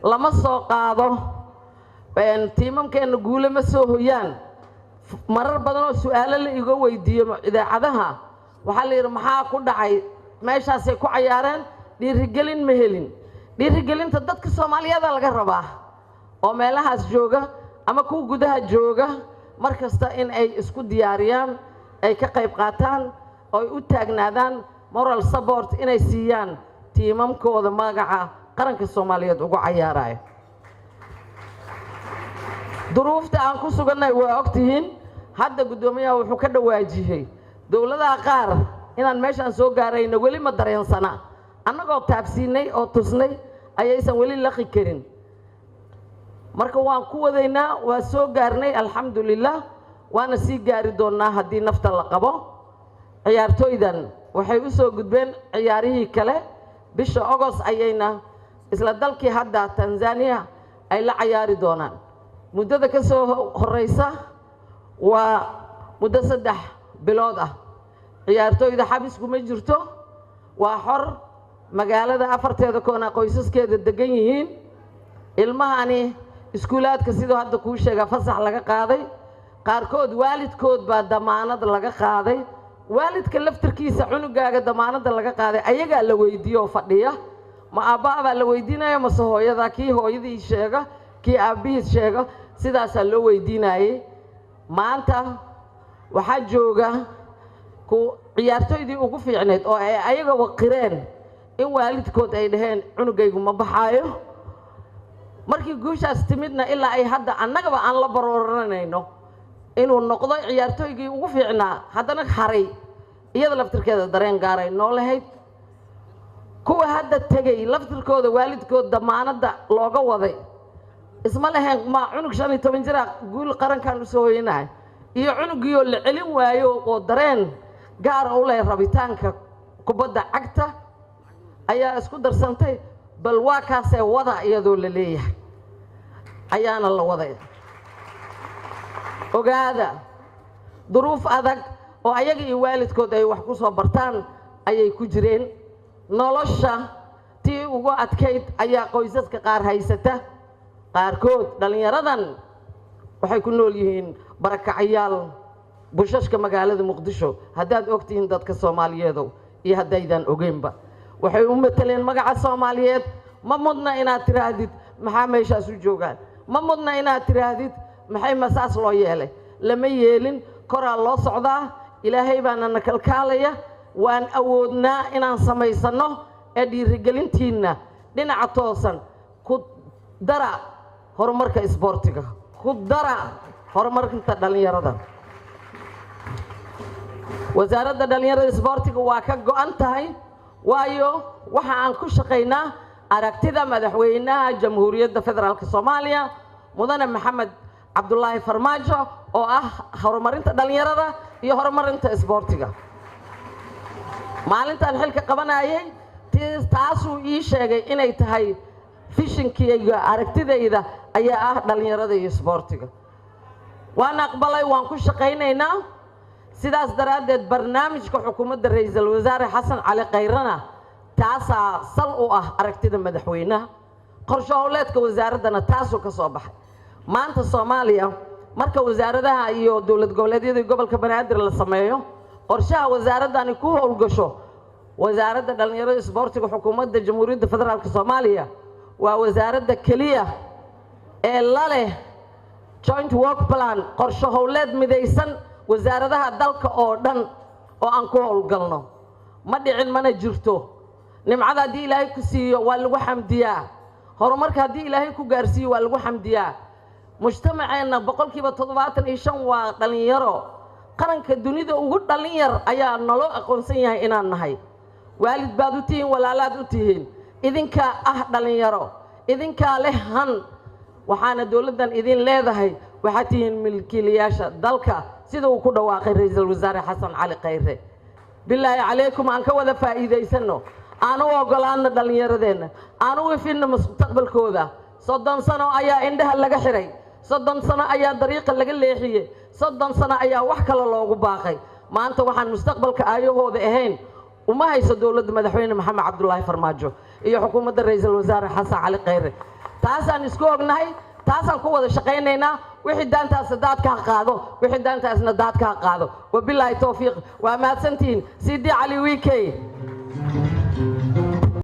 lama soo qaado tiimamkeena guule ma soo hoyaan marar badan oo su'aalo la iga weydiiyo idaacadaha waxaa la yidhi maxaa ku dhacay meeshaasay ku cayaareen dhiirigelin ma helin dhiirigelinta dadka Soomaaliyeed laga rabaa oo meelahaas jooga ama kuwa gudaha jooga markasta in ay isku diyaariyaan ay ka qayb qaataan oo ay u taagnaadaan moral support inay siiyaan tiimamkooda magaca qaranka Soomaaliyeed ugu cayaaraya duruufta aan ku suganay waa ogtihiin hadda gudoomiyaha wuxuu ka dhawaajiyay dawladaha qaar inaan meeshan soo gaarayno wali ma dareensana annagoo taabsiinay oo tusnay ayaysan wali laqi karin marka waan ku wadaynaa waa soo gaarnay alxamdulillah waana sii gaari doonaa haddii nafta la qabo ciyaartooydan waxay u soo gudbeen ciyaarihii kale bisha August ayayna isla dalkii hadda Tanzania ay la ciyaari doonaan muddada ka soo horeysa waa muddo 3 bilood ah ciyaartooyda xabis kuma jirto waa xor magaalada afarteeda koona qoysaskeeda degan yihiin ilmahani iskuulaadka sidoo hadda ku sheega fasax laga qaaday qaarkood waalidkood baa damaanad laga qaaday waalidka laftirkiisa cunugaaga damaanada laga qaaday ayaga la weydiiyo fadhiya ma aabba la weydiinayo ma hooyada kii hooyadii sheega kii aabbihiis sheega sidaas loo weydiinayay maanta waxa jooga ku ciyaartooydii ugu fiicneed oo ay ayaga waqireen in waalidkood ay dhaheen cunugaygu ma baxaayo markii guushaas timidna ilaa ay hadda annagaba aan la barooranayno inuu noqdo ciyaartooygii ugu fiicnaa haddana haray iyada laftirkeeda dareen gaaray noo lahayd kuwa hadda tagay laftirkooda waalidkood damaanada looga waday isma lahayn ma cunug 15 jir guul qarankan u soo hoynaay iyo cunugiyo la celin waayo oo dareen gaar u leh rabitaanka kubadda cagta ayaa isku darsantay bal waa kaasee wada iyadoo la leeyahay ayaana la waday ogaada duruuf adag oo ayaga iyo waalidkood ay wax ku soo bartaan ayay ku jireen nolosha tii ugu adkayd ayaa qoysaska qaar haysata qaarkood dhalinyaradan waxay ku nool yihiin barakacayaal bushashka magaalada Muqdisho haddaad ogtihiin dadka Soomaaliyeed iyo haddaydan ogeynba waxay u mataleen magaca Soomaaliyeed ma mudna inaad tiraahdid maxaa meeshaas u joogaan ma mudna inaad tiraahdid maxay masaas loo yeelay lama yeelin koraa loo socdaa ilaahay baana na kalkaalaya waan awoodnaa inaan samaysano ee dhiirigelintiina dhinaca toosan ku dara horumarka isboortiga ku dara horumarka dhalinyarada wasaaradda dhalinyarada isboortiga waa ka go'an tahay waayo waxa aan ku shaqeynaa aragtida madaxweynaha jamhuuriyadda federaalka Soomaaliya mudane Maxamed Cabdullaahi Farmaajo oo ah horumarinta dhalinyarada iyo horumarinta isboortiga maalintan xilka qabanayay taasuu ii sheegay inay tahay fishinkeyga aragtidayda ayaa ah dhalinyarada iyo isboortiga waan aqbalay waan ku shaqeynaynaa sidaas daraadeed barnaamijka xukuumadda ra'iisul wasaare Xasan Cali Qayrana taasaa sal u ah aragtida madaxweynaha qorshe howleedka wasaaradana taasoo ka soo baxay maanta Soomaaliya marka wasaaradaha iyo dawlad goboleedyada gobolka Banaadir la sameeyo qorshaha wasaaradani ku howlgasho wasaaradda dhalinyarada isboortiga xukuumadda jamhuuriyadda federaalka Soomaaliya waa wasaaradda kaliya ee la leh joint work plan qorshe howleed midaysan wasaaradaha dalka oo dhan oo aan ku howlgalno ma dhicin mana jirto nimcada hadii ilaahay ku siiyo waa lagu xamdiyaa horumarka hadii ilaahay ku gaarsiiyo waa lagu xamdiyaa mujtamaceena boqolkiiba 75 waa dhalinyaro qaranka dunida ugu dhalinyar ayaa naloo aqoonsan yahay inaan nahay waalid baad u tihiin walaalaad u tihiin idinka ah dhalinyaro idinka leh han waxaana dawladdan idin leedahay waxaad tihiin milkiilayaasha dalka sida uu ku dhawaaqay ra'iisul wasaare Xasan Cali Qayre billaahi calaykum aan ka wada faa'iideysano aanu ogolaano dhalinyaradeenna aanu wifin mustaqbalkooda 30 sano ayaa indhaha laga xiray 30 sano ayaa dariiqa laga leexiyay 30 sano ayaa wax kale loogu baaqay maanta waxaan mustaqbalka ayahooda ahayn وما هيسو دولة مدحوين محمد عبد الله فرماجو iyo xukuumadda ra'iisul wasaare xasan cali khayre taasaan isku ognahay taasaan ku wada shaqaynaynaa wixii daantaas daadka qaado wixii daantaasna daadka qaado wabillahi tawfiiq wa ma santiin sidi ali wiikay